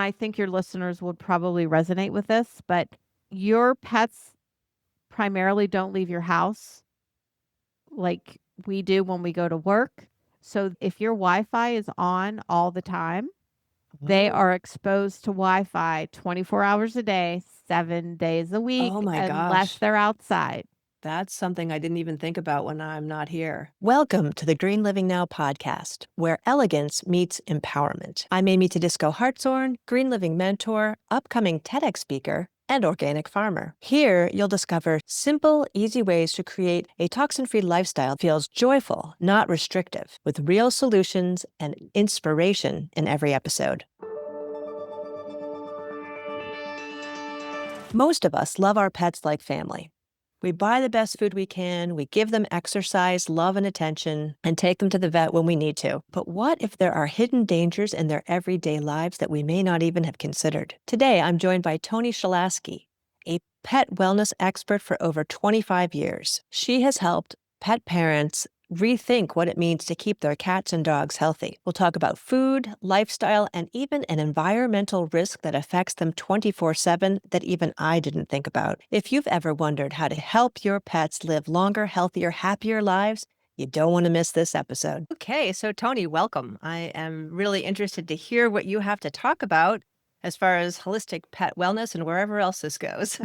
I think your listeners would probably resonate with this, but your pets primarily don't leave your house like we do when we go to work. So if your Wi-Fi is on all the time, they Oh. are exposed to Wi-Fi 24 hours a day, 7 days a Oh week, my unless gosh. they're outside. That's something I didn't even think about when I'm not here. Welcome to the Green Living Now podcast, where elegance meets empowerment. I'm Amy Tedisco Hartshorn, Green Living mentor, upcoming TEDx speaker, and organic farmer. Here, you'll discover simple, easy ways to create a toxin-free lifestyle that feels joyful, not restrictive, with real solutions and inspiration in every episode. Most of us love our pets like family. We buy the best food we can, we give them exercise, love, and attention, and take them to the vet when we need to. But what if there are hidden dangers in their everyday lives that we may not even have considered? Today, I'm joined by Toni Shelaske, a pet wellness expert for over 25 years. She has helped pet parents rethink what it means to keep their cats and dogs healthy. We'll talk about food, lifestyle, and even an environmental risk that affects them 24/7 that even I didn't think about. If you've ever wondered how to help your pets live longer, healthier, happier lives, you don't want to miss this episode. Okay, so Toni, welcome. I am really interested to hear what you have to talk about as far as holistic pet wellness and wherever else this goes.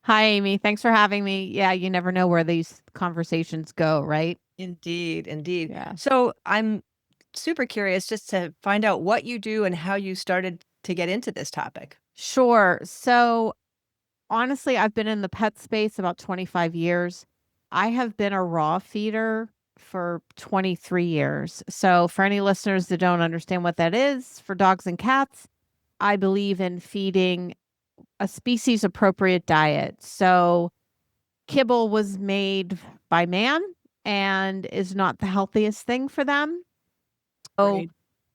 Hi, Amy. Thanks for having me. Yeah, you never know where these conversations go, right? Indeed, indeed. Yeah. So I'm super curious just to find out what you do and how you started to get into this topic. Sure. So honestly, I've been in the pet space about 25 years. I have been a raw feeder for 23 years. So for any listeners that don't understand what that is, for dogs and cats, I believe in feeding a species appropriate diet. So kibble was made by man and is not the healthiest thing for them. So, Great.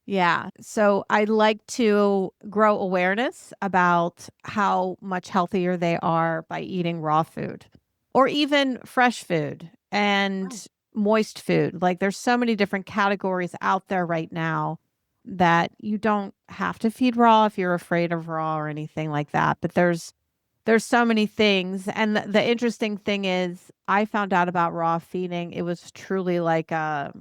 yeah. So I like to grow awareness about how much healthier they are by eating raw food or even fresh food Wow. and moist food. Like there's so many different categories out there right now that you don't have to feed raw if you're afraid of raw or anything like that. But there's so many things. And the interesting thing is I found out about raw feeding. It was truly like a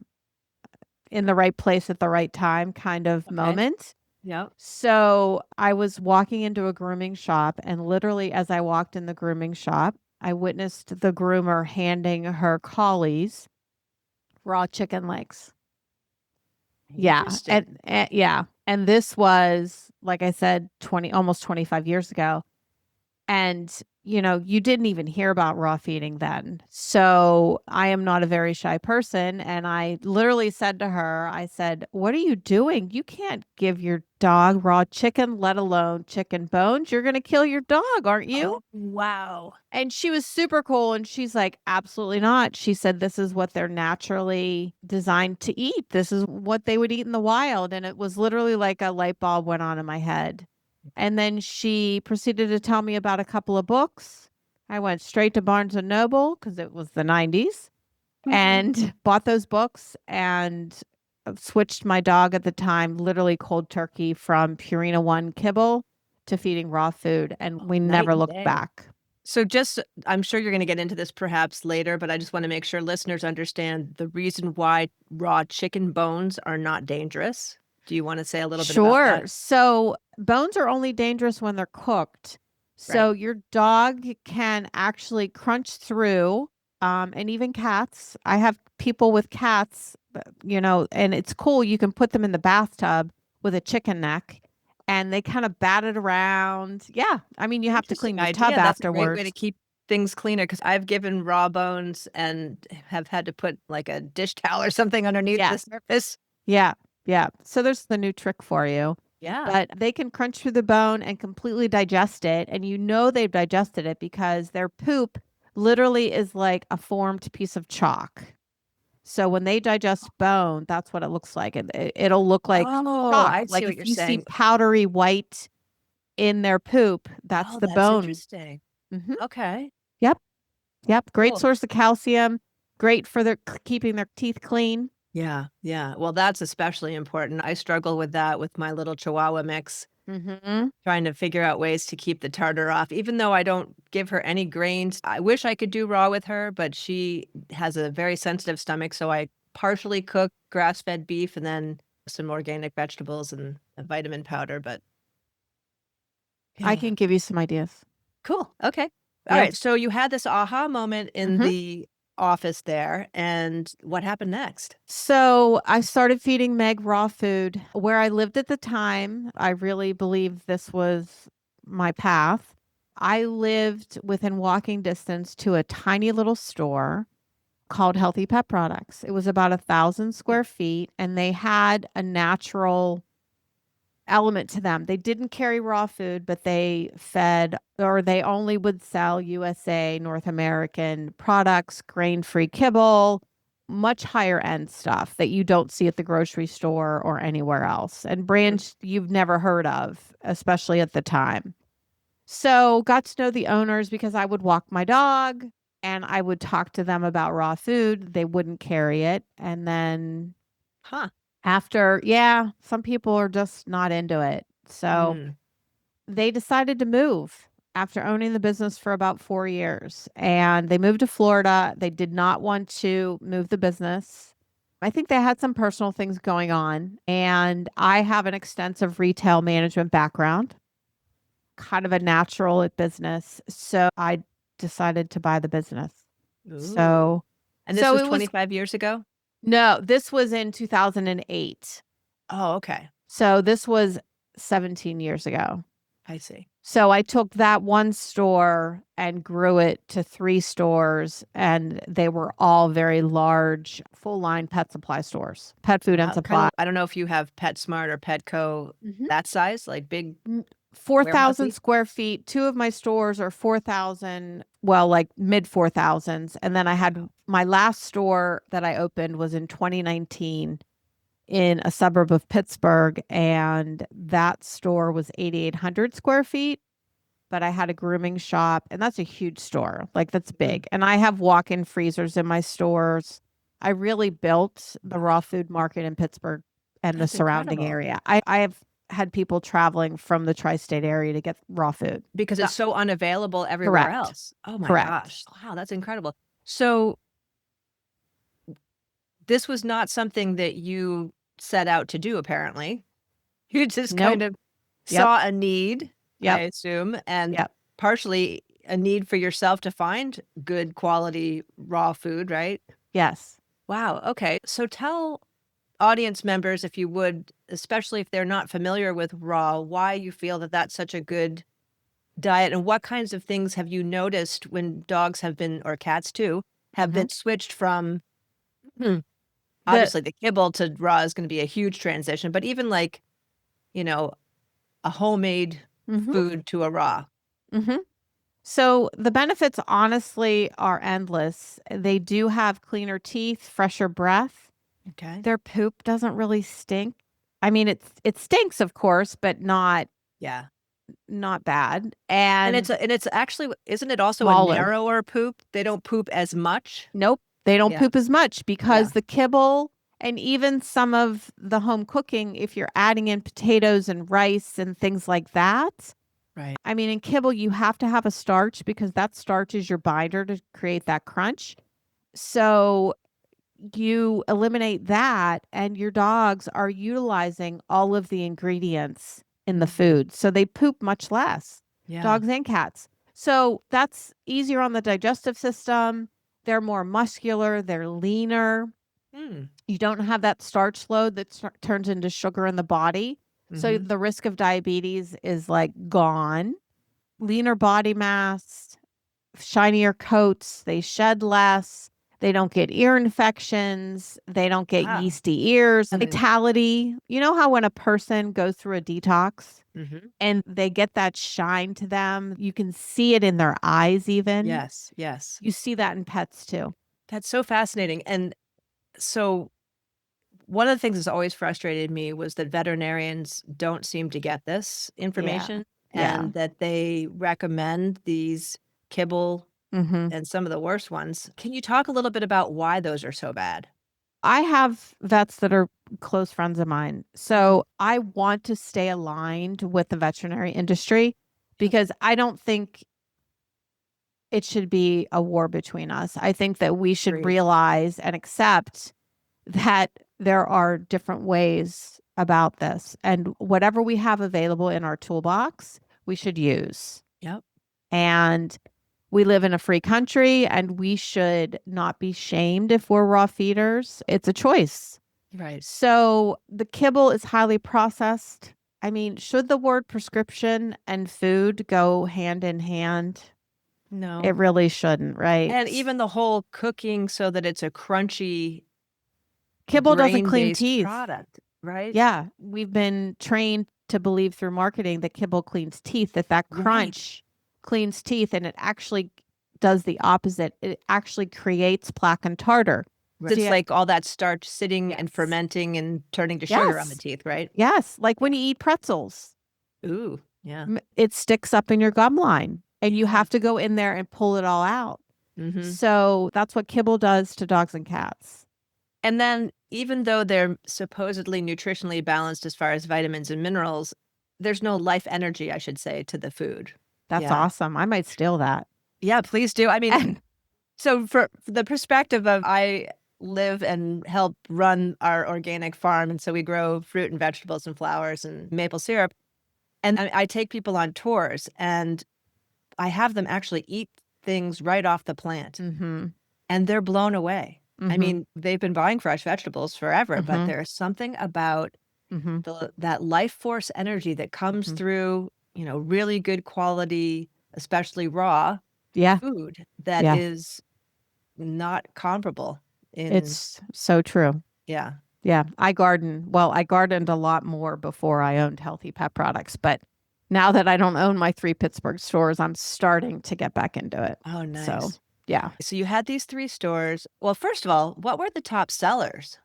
in the right place at the right time kind of Okay. moment. Yep. So I was walking into a grooming shop, and literally, as I walked in the grooming shop, I witnessed the groomer handing her collies raw chicken legs. Yeah. Interesting. Yeah. And this was, like I said, 20, almost 25 years ago. And, you didn't even hear about raw feeding then. So I am not a very shy person. And I literally said to her, I said, "What are you doing? You can't give your dog raw chicken, let alone chicken bones. You're going to kill your dog, aren't you?" Oh, wow. And she was super cool. And she's like, "Absolutely not." She said, "This is what they're naturally designed to eat. This is what they would eat in the wild." And it was literally like a light bulb went on in my head. And then she proceeded to tell me about a couple of books. I went straight to Barnes and Noble because it was the 90s and bought those books and switched my dog at the time, literally cold turkey, from Purina One kibble to feeding raw food. And we Night never and looked day. back. So just, I'm sure you're going to get into this perhaps later, but I just want to make sure listeners understand the reason why raw chicken bones are not dangerous. Do you want to say a little bit about Sure. that? So bones are only dangerous when they're cooked. Right. So your dog can actually crunch through, and even cats. I have people with cats, and it's cool. You can put them in the bathtub with a chicken neck and they kind of bat it around. Yeah. I mean, you have to clean Interesting your tub idea. That's a great way to afterwards. keep things cleaner because I've given raw bones and have had to put like a dish towel or something underneath the Yes. surface. Yeah. Yeah. So there's the new trick for you. Yeah. But they can crunch through the bone and completely digest it. And they've digested it because their poop literally is like a formed piece of chalk. So when they digest bone, that's what it looks like. It'll look like Oh, chalk. I see Like what if you're you see saying. powdery white in their poop, that's Oh, the that's bone. interesting. Hmm. Okay. Yep. Yep. Great Cool. source of calcium. Great for keeping their teeth clean. Yeah, yeah. Well, that's especially important. I struggle with that with my little Chihuahua mix, Mhm. trying to figure out ways to keep the tartar off. Even though I don't give her any grains, I wish I could do raw with her, but she has a very sensitive stomach, so I partially cook grass-fed beef and then some organic vegetables and a vitamin powder, but I yeah. can give you some ideas. Cool. Okay. All right. Yes. So you had this aha moment in Mhm. the office there, and what happened next? So I started feeding Meg raw food where I lived at the time. I really believed this was my path. I lived within walking distance to a tiny little store called Healthy Pet Products. It was about 1,000 square feet, and they had a natural element to them. They didn't carry raw food, but they fed, or they only would sell USA, North American products, grain free kibble, much higher end stuff that you don't see at the grocery store or anywhere else, and Mm. brands you've never heard of, especially at the time. So, got to know the owners because I would walk my dog and I would talk to them about raw food. They wouldn't carry it. And then Huh. after, yeah, some people are just not into it. So Mm. they decided to move after owning the business for about 4 years. And they moved to Florida. They did not want to move the business. I think they had some personal things going on. And I have an extensive retail management background, kind of a natural at business. So I decided to buy the business. Ooh. So, And this so was it was, 25 years ago? no, this was in 2008. Oh, okay. So this was 17 years ago. I see. So I took that one store and grew it to 3 stores, and they were all very large, full line pet supply stores, pet food and Wow. Kind supply. of, I don't know if you have PetSmart or Petco Mhm. that size, like big 4,000 warehousey. square feet. Two of my stores are 4,000, well, like mid 4,000s. And then I had my last store that I opened was in 2019 in a suburb of Pittsburgh. And that store was 8,800 square feet. But I had a grooming shop, and that's a huge store. Like, that's Mm. big. And I have walk in freezers in my stores. I really built the raw food market in Pittsburgh and the That's surrounding incredible area. I have had people traveling from the tri state area to get raw food. because So, it's so unavailable everywhere correct. else. Oh my Correct. gosh. Wow, that's incredible. So this was not something that you set out to do, apparently. You just kind Nope. of Yep. saw a need, I Yep. assume, and Yep. partially a need for yourself to find good quality raw food, right? Yes. Wow, okay. So tell audience members, if you would, especially if they're not familiar with raw, why you feel that that's such a good diet and what kinds of things have you noticed when dogs have been, or cats too, have Hmm. been switched from The obviously the kibble to raw is going to be a huge transition, but even like, you know, a homemade hmm food to a raw. hmm So the benefits honestly are endless. They do have cleaner teeth, fresher breath. Okay. Their poop doesn't really stink. I mean, it stinks, of course, but Yeah. not bad. And And it's actually, isn't it also a smaller. narrower poop? They don't poop as much? Nope, they don't Yeah. poop as much Yeah. because the kibble and even some of the home cooking, if you're adding in potatoes and rice and things like that. Right. I mean, in kibble, you have to have a starch because that starch is your binder to create that crunch. So you eliminate that, and your dogs are utilizing all of the ingredients in the Mhm. food. So they poop much less, Yeah. dogs and cats. So that's easier on the digestive system. They're more muscular, they're leaner. Mm. You don't have that starch load that turns into sugar in the body. So Mhm. the risk of diabetes is like gone. Leaner body mass, shinier coats, they shed less, they don't get ear infections, they don't get Wow. yeasty ears, And vitality. You know how when a person goes through a detox mhm. and they get that shine to them, you can see it in their eyes even. Yes, yes. You see that in pets too. That's so fascinating, and so one of the things that's always frustrated me was that veterinarians don't seem to get this Yeah. information Yeah. and that they recommend these kibble Mhm. and some of the worst ones. Can you talk a little bit about why those are so bad? I have vets that are close friends of mine. Mhm. So I want to stay aligned with the veterinary industry Yep. because I don't think it should be a war between us. I think that we should Agreed. realize and accept that there are different ways about this. And whatever we have available in our toolbox, we should use. Yep. And we live in a free country and we should not be shamed if we're raw feeders. It's a choice. Right. So the kibble is highly processed. I mean, should the word prescription and food go hand in hand? It No. really shouldn't, right? And even the whole cooking so that it's a crunchy, Kibble doesn't clean grain-based teeth. product, right? Yeah, we've been trained to believe through marketing that kibble cleans teeth, that Right. crunch cleans teeth, and it actually does the opposite. It actually creates plaque and tartar. Right. So It's yeah, like all that starch sitting and yes, fermenting and turning to sugar on the yes, teeth, right? yes. Like Yeah. when you eat pretzels, Ooh, yeah. it sticks up in your gum line, and you Yeah. have to go in there and pull it all out. Mhm. So that's what kibble does to dogs and cats. And then even though they're supposedly nutritionally balanced as far as vitamins and minerals, there's no life energy, I should say, to the food. That's Yeah. awesome. I might steal that. Yeah, please do. I mean, And so for the perspective of I live and help run our organic farm, and so we grow fruit and vegetables and flowers and maple syrup, and I take people on tours, and I have them actually eat things right off the plant, mhm. and they're blown away. I Mhm. mean, they've been buying fresh vegetables forever, but Mhm. there's something about Mhm. that life force energy that comes Mhm. through, really good quality, especially raw Yeah. food that Yeah. is not comparable in It's so true. yeah. Yeah. I garden. Well, I gardened a lot more before I owned healthy pet products, but now that I don't own my 3 Pittsburgh stores, I'm starting to get back into it. Oh, So, nice. yeah. So you had these 3 stores. Well, first of all, what were the top sellers?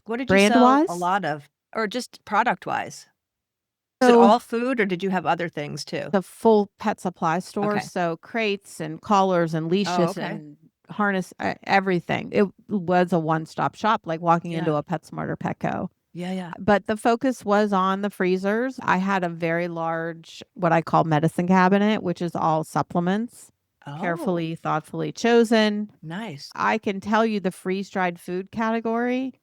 What did you Brand sell a wise, lot of? Or just product-wise? Is it so all food, or did you have other things too? the full pet supply store, Okay. so crates and collars and Oh, leashes okay. and harness, everything. It was a one-stop shop, like walking into Yeah. a PetSmart or Petco. Yeah, yeah. But the focus was on the freezers. I had a very large, what I call medicine cabinet, which is all supplements, Oh, carefully, thoughtfully chosen. nice. I can tell you the freeze dried food category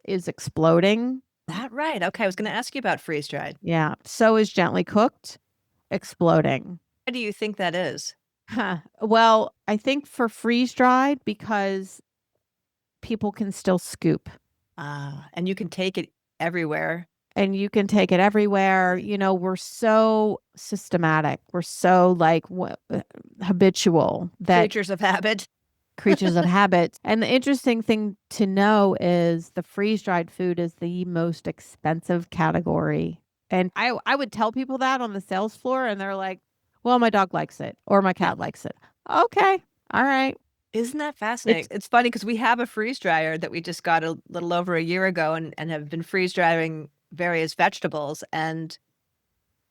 is exploding. That right. Okay, I was gonna ask you about freeze-dried. Yeah. So is gently cooked, exploding. Why do you think that is? Huh. Well, I think for freeze dried, because people can still scoop Ah, and you can take it everywhere. and you can take it everywhere. We're so systematic. We're so like habitual that Creatures of habit. creatures of habit. And the interesting thing to know is the freeze dried food is the most expensive category. And I would tell people that on the sales floor, and they're like, well, my dog likes it or my Yeah. cat likes it. Okay. All right. Isn't that fascinating? It's, It's funny because we have a freeze dryer that we just got a little over a year ago and have been freeze drying various vegetables, and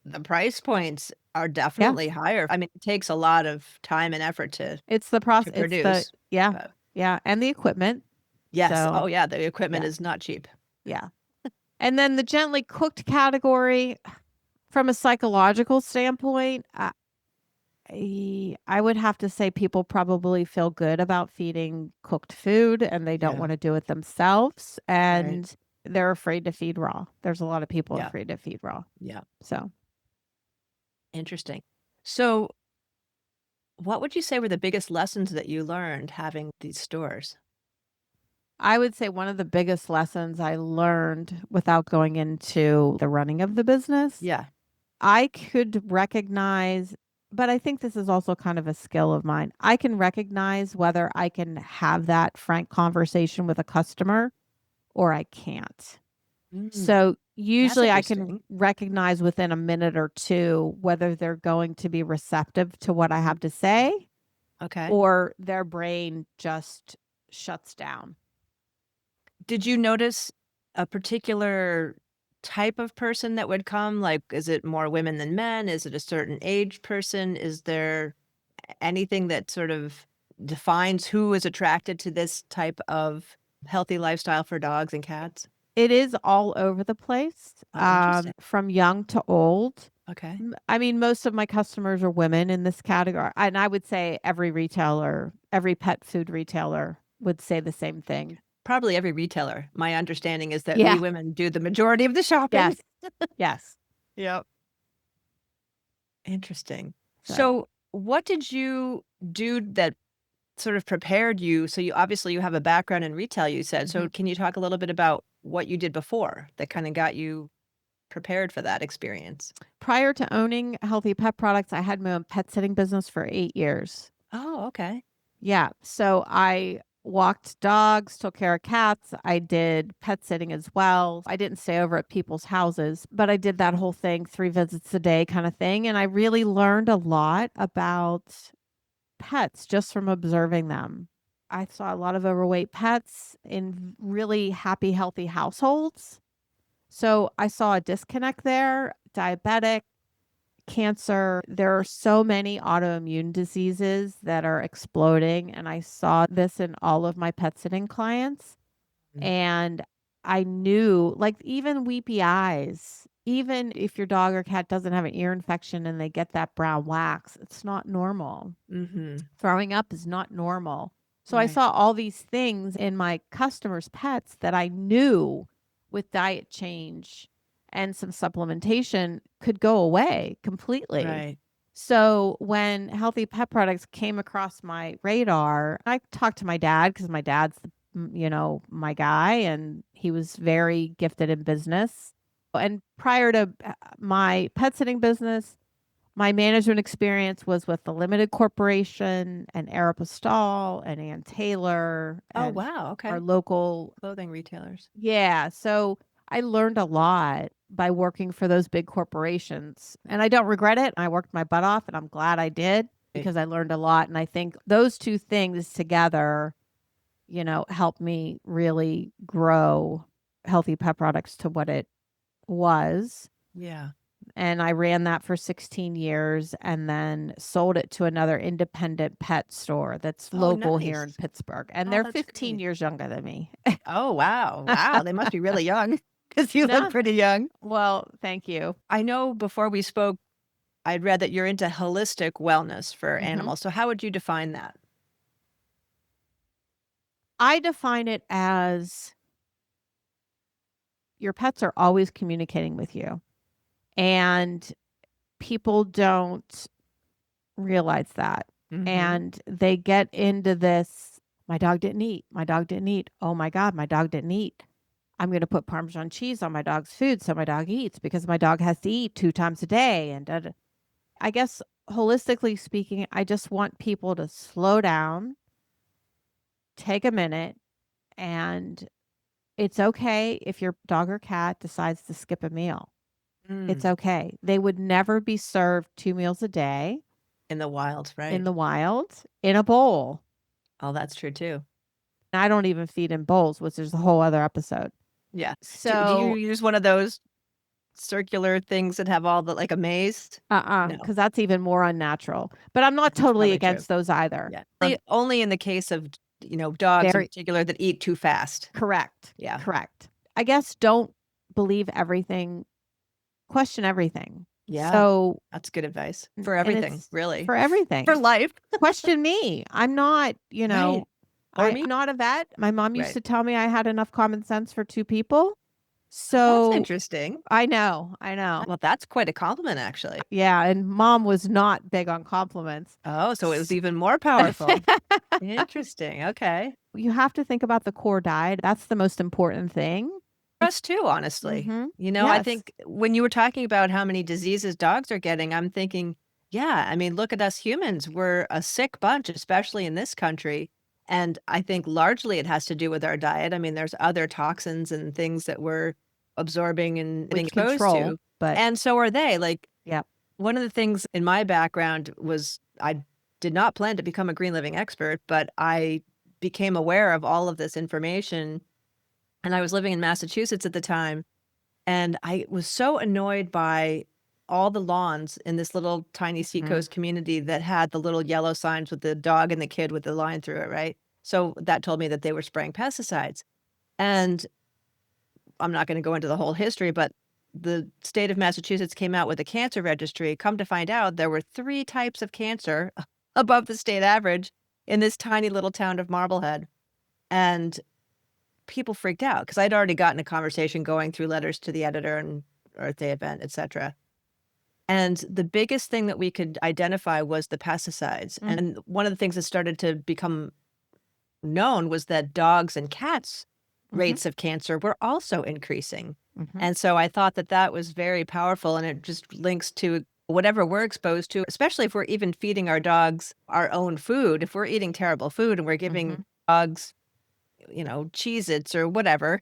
the price points are yeah, definitely higher. I mean, it takes a lot of time and effort it's the to process. produce. Yeah, But yeah. And the equipment. yes. So, Oh, yeah, the equipment yeah, is not cheap. yeah. And then the gently cooked category, from a psychological standpoint, I would have to say people probably feel good about feeding cooked food and they don't Yeah. want to do it themselves. Right. And they're afraid to feed raw. There's a lot of people Yeah. afraid to feed raw. Yeah. So Interesting. So, what would you say were the biggest lessons that you learned having these stores? I would say one of the biggest lessons I learned without going into the running of the business, Yeah. I could recognize, but I think this is also kind of a skill of mine. I can recognize whether I can have that frank conversation with a customer or I can't. Mm, So that's usually I can interesting. recognize within a minute or two whether they're going to be receptive to what I Mhm. have to say Okay. or their brain just shuts down. Did you notice a particular type of person that would come? Like, is it more women than men? Is it a certain age person? Is there anything that sort of defines who is attracted to this type of healthy lifestyle for dogs and cats? It is all over the place, Oh, interesting. from young to old. Okay. I mean, most of my customers are women in this category, and I would say every retailer, every pet food retailer would say the same thing. Probably every retailer. My understanding is that we Yeah. women do the majority of the shopping. Yes. Yes. Yep. Interesting. So, So, what did you do that sort of prepared you? So, you obviously you have a background in retail, you said. So, mhm. can you talk a little bit about what you did before that kind of got you prepared for that experience? Prior to owning healthy pet products, I had my own pet sitting business for 8 years. Oh, okay. Yeah. So I walked dogs, took care of cats. I did pet sitting as well. I didn't stay over at people's houses, but I did that whole thing, 3 visits a day kind of thing. And I really learned a lot about pets just from observing them. I saw a lot of overweight pets in really happy, healthy households. So I saw a disconnect there, diabetic, cancer. There are so many autoimmune diseases that are exploding. And I saw this in all of my pet sitting clients. Mm. And I knew, like, even weepy eyes, even if your dog or cat doesn't have an ear infection and they get that brown wax, it's not normal. Mm-hmm. Throwing up is not normal. So I Right. saw all these things in my customers' pets that I knew with diet change and some supplementation could go away completely. Right. So when healthy pet products came across my radar, I talked to my dad because my dad's, my guy, and he was very gifted in business. And prior to my pet sitting business, my management experience was with the Limited Corporation and Aeropostale and Ann Taylor Oh, and wow. our Okay. local. Clothing retailers. Yeah. So I learned a lot by working for those big corporations. And I don't regret it. I worked my butt off and I'm glad I did Right. because I learned a lot. And I think those two things together, helped me really grow healthy pet products to what it was. Yeah. And I ran that for 16 years and then sold it to another independent pet store that's Oh, local here nice. in Pittsburgh. And Oh, they're that's 15 great. years younger than me. Oh, wow. Wow. They must be really young because you look No. pretty young. Well, thank you. I know before we spoke, I'd read that you're into holistic wellness for hmm animals. So, how would you define that? I define it as your pets are always communicating with you, and people don't realize that. Mm-hmm. And they get into this, my dog didn't eat. My dog didn't eat. Oh my God, my dog didn't eat. I'm going to put Parmesan cheese on my dog's food so my dog eats because my dog has to eat 2 times a day. And da, da. I guess holistically speaking, I just want people to slow down, take a minute, and it's okay if your dog or cat decides to skip a meal. It's Mm. okay. They would never be served 2 meals a day In the wild, in right? the wild in a bowl. Oh, that's true too. I don't even feed in bowls, which is a whole other episode. Yeah. Do you So, use one of those circular things that have all the like a maze? No, because that's even more unnatural. But I'm not that's totally probably true. against those either. Yeah. Only in the case of, dogs in Very particular that eat too fast. correct. Yeah. Correct. I guess don't believe everything, question everything. Yeah. So, That's good advice for and everything, it's really. for For everything. life. Question me. I'm not, Right. Or I'm me. not a vet. My mom used Right. to tell me I had enough common sense for two people. Oh, that's So interesting. I know. I know. Well, that's quite a compliment, actually. Yeah. And mom was not big on compliments. Oh, so it was even more powerful. Interesting. Okay. You have to think about the core diet. That's the most important thing. Us too, honestly. Mhm. I Yes. think when you were talking about how many diseases dogs are getting, I'm thinking, yeah, I mean, look at us humans. We're a sick bunch, especially in this country. And I think largely it has to do with our diet. I mean, there's other toxins and things that we're absorbing and We getting can exposed control, to. but And so are they. Like, yep. one of the things in my background was I did not plan to become a green living expert, but I became aware of all of this information. And I was living in Massachusetts at the time. And I was so annoyed by all the lawns in this little tiny Mhm. seacoast community that had the little yellow signs with the dog and the kid with the line through it, right? So that told me that they were spraying pesticides. And I'm not going to go into the whole history, but the state of Massachusetts came out with a cancer registry. Come to find out, there were 3 types of cancer above the state average in this tiny little town of Marblehead. And people freaked out because I'd already gotten a conversation going through letters to the editor and Earth Day event, etc. And the biggest thing that we could identify was the pesticides. Mm. And one of the things that started to become known was that dogs and cats' Mhm. rates of cancer were also increasing. Mhm. And so I thought that that was very powerful, and it just links to whatever we're exposed to, especially if we're even feeding our dogs our own food. If we're eating terrible food and we're giving Mhm. dogs, Cheez-Its or whatever,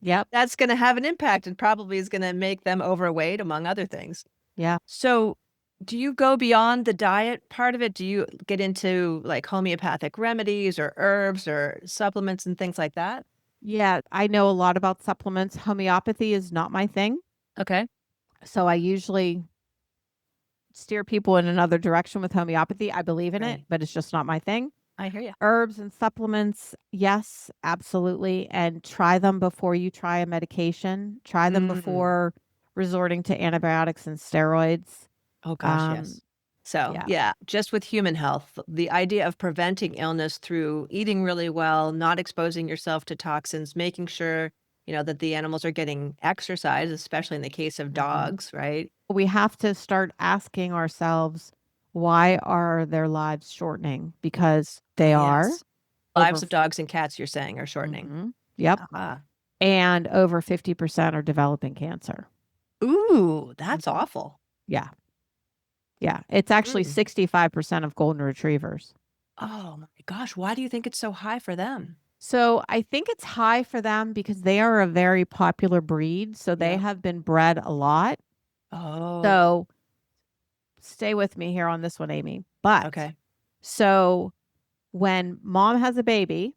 Yep. that's gonna have an impact and probably is gonna make them overweight, among other things. Yeah. So, do you go beyond the diet part of it? Do you get into, like, homeopathic remedies or herbs or supplements and things like that? Yeah, I know a lot about supplements. Homeopathy is not my thing, Okay. so I usually steer people in another direction with homeopathy. I believe in it, Right. but it's just not my thing. I hear you. Herbs and supplements, yes, absolutely, and try them before you try a medication. Try them Mm. before resorting to antibiotics and steroids. Oh gosh, Um, yes. So, yeah. yeah, just with human health, the idea of preventing illness through eating really well, not exposing yourself to toxins, making sure, that the animals are getting exercise, especially in the case of Mhm. dogs, right? We have to start asking ourselves, why are their lives shortening? Because they are Yes. over Lives of dogs and cats, you're saying, are shortening. Mhm. Yep, Ah. and over 50% are developing cancer. Ooh, that's Mhm. awful. Yeah, yeah. It's actually Mm. 65% of golden retrievers. Oh my gosh, why do you think it's so high for them? So, I think it's high for them because they are a very popular breed, so they Yep. have been bred a lot. Oh, So, stay with me here on this one, Amy. But okay. so when mom has a baby,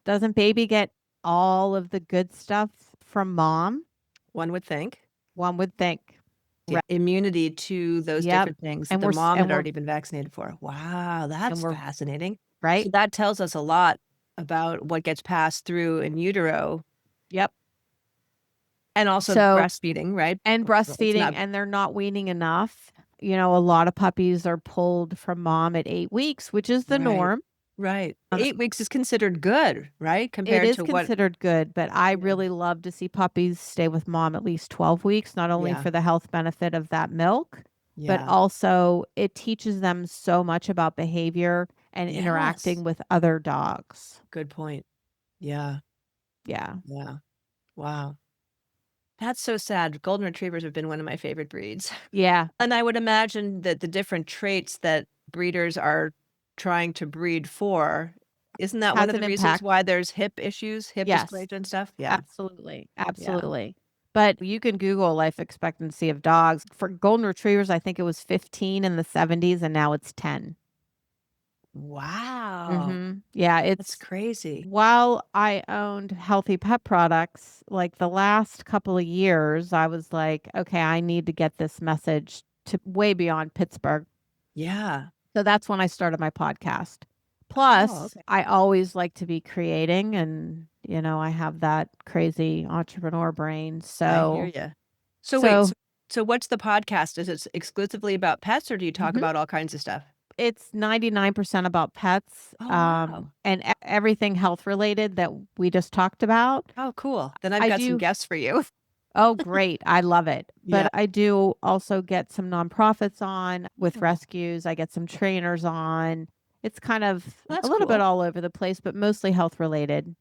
doesn't baby get all of the good stuff from mom? One would think. One would think. Yeah, Right. immunity to those Yep. different things that And the we're s mom had already been vaccinated for. Wow, and that's we're fascinating. So right? that tells us a lot about what gets passed through in utero Yep. and also So breastfeeding, right? and It's breastfeeding, not and they're not weaning enough. A lot of puppies are pulled from mom at 8 weeks, which is the right. norm. Right. Um, 8 weeks is considered good, right? it Compared is to what considered good, but I yeah. really love to see puppies stay with mom at least 12 weeks, not only Yeah. for the health benefit of that milk, but Yeah. also it teaches them so much about behavior and Yes. interacting with other dogs. Good point. Yeah. Yeah. Yeah. Wow. That's so sad. Golden retrievers have been one of my favorite breeds. Yeah. And I would imagine that the different traits that breeders are trying to breed for, isn't that one Has of an the reasons impact. why there's hip issues, hip Yes. dysplasia and stuff? Yeah. Absolutely. Yeah. Absolutely. But you can Google life expectancy of dogs. For golden retrievers, I think it was 15 in the 70s and now it's 10. Wow. Mhm. Yeah, That's it's crazy. while I owned healthy pet products, like the last couple of years, I was like, okay, I need to get this message to way beyond Pittsburgh. Yeah. So that's when I started my podcast. Oh, Plus, okay. I always like to be creating and, I have that crazy entrepreneur brain. I hear So, you. So wait, so so what's the podcast? Is it exclusively about pets or do you talk mhm. about all kinds of stuff? It's 99% about pets, Oh, wow. and everything health related that we just talked about. Oh, cool. Then I've I got some do guests for you. Oh, great. I love it. Yeah. But I do also get some nonprofits on with Oh, rescues. I get some trainers on. It's kind of a that's little bit cool. all over the place, but mostly health related.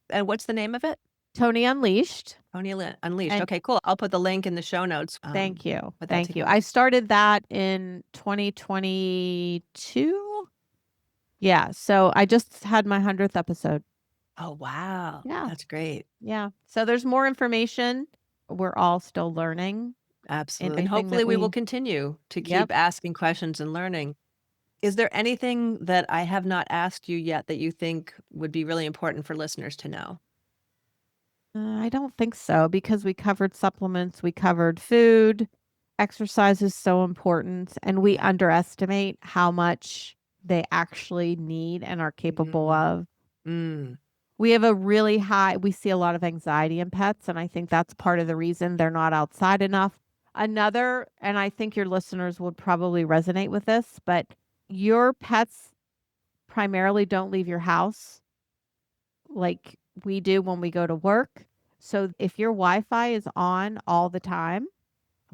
And what's the name of it? Tony Unleashed. Tony Unleashed. And Okay, cool. I'll put the link in the show notes. thank you. Put that Thank you. together. I started that in 2022. Yeah. So I just had my 100th episode. Oh, wow. Yeah. That's great. Yeah. So there's more information. We're all still learning in Absolutely. And everything hopefully that we will we, continue to yep. keep asking questions and learning. Is there anything that I have not asked you yet that you think would be really important for listeners to know? I don't think so because we covered supplements, we covered food. Exercise is so important, and we Yeah. underestimate how much they actually need and are capable Mm, of. mm. We have a really high we see a lot of anxiety in pets, and I think that's part of the reason they're not outside enough. Another, and I think your listeners would probably resonate with this, but your pets primarily don't leave your house like we do when we go to work. So if your Wi-Fi is on all the time,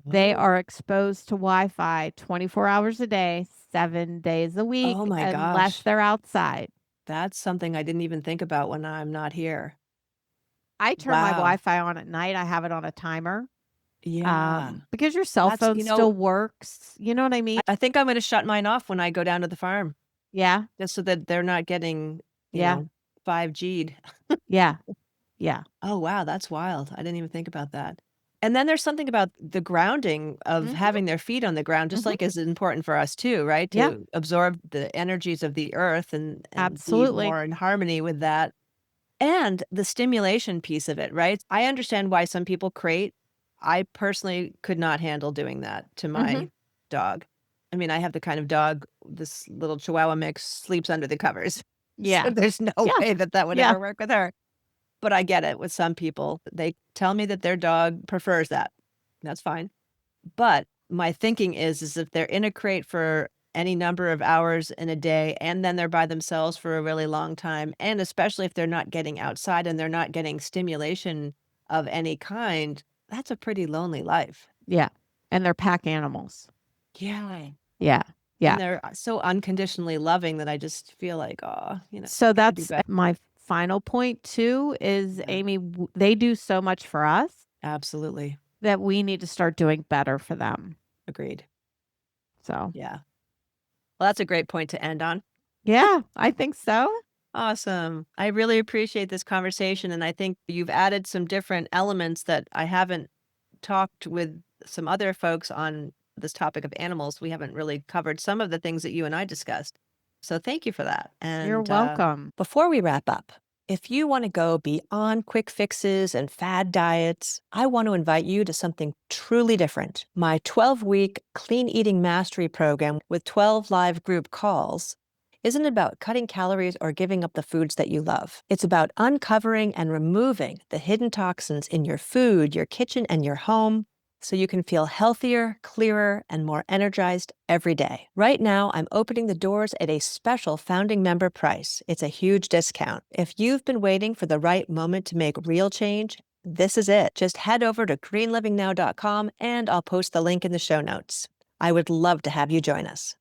they Oh. are exposed to Wi-Fi 24 hours a day, 7 days a Oh week, my unless gosh. they're outside. That's something I didn't even think about when I'm not here. I turn my Wow. Wi-Fi on at night. I have it on a timer, Yeah. because your cell That's phone still works. You know what I mean? I think I'm gonna shut mine off when I go down to the farm, Yeah, just so that they're not getting, yeah, 5G'd. yeah, yeah. Oh, wow, that's wild. I didn't even think about that. And then there's something about the grounding of Mhm, having their feet on the ground, just mhm. like is important for us too, right? Yeah, To absorb the energies of the earth and be absolutely. more in harmony with that. And the stimulation piece of it, right? I understand why some people crate. I personally could not handle doing that to Mhm. my dog. I mean, I have the kind of dog, this little Chihuahua mix sleeps under the covers. So Yeah, there's no yeah, way that that would yeah, ever work with her. But I get it with some people. They tell me that their dog prefers that. That's fine. But my thinking is if they're in a crate for any number of hours in a day and then they're by themselves for a really long time, and especially if they're not getting outside and they're not getting stimulation of any kind, that's a pretty lonely life. yeah. And they're pack animals. Yeah. Yeah, yeah. And they're so unconditionally loving that I just feel like, oh, So gotta do that's better. my final point too is Yeah, Amy, they do so much for us absolutely. that we need to start doing better for them. Agreed. So, Yeah. Well, that's a great point to end on. yeah, I think so. Awesome. I really appreciate this conversation. And I think you've added some different elements that I haven't talked with some other folks on this topic of animals. We haven't really covered some of the things that you and I discussed. So thank you for that. You're And welcome. before we wrap up, if you want to go beyond quick fixes and fad diets, I want to invite you to something truly different. My 12-week clean eating mastery program with 12 live group calls isn't about cutting calories or giving up the foods that you love. It's about uncovering and removing the hidden toxins in your food, your kitchen, and your home so you can feel healthier, clearer, and more energized every day. Right now, I'm opening the doors at a special founding member price. It's a huge discount. If you've been waiting for the right moment to make real change, this is it. Just head over to greenlivingnow.com and I'll post the link in the show notes. I would love to have you join us.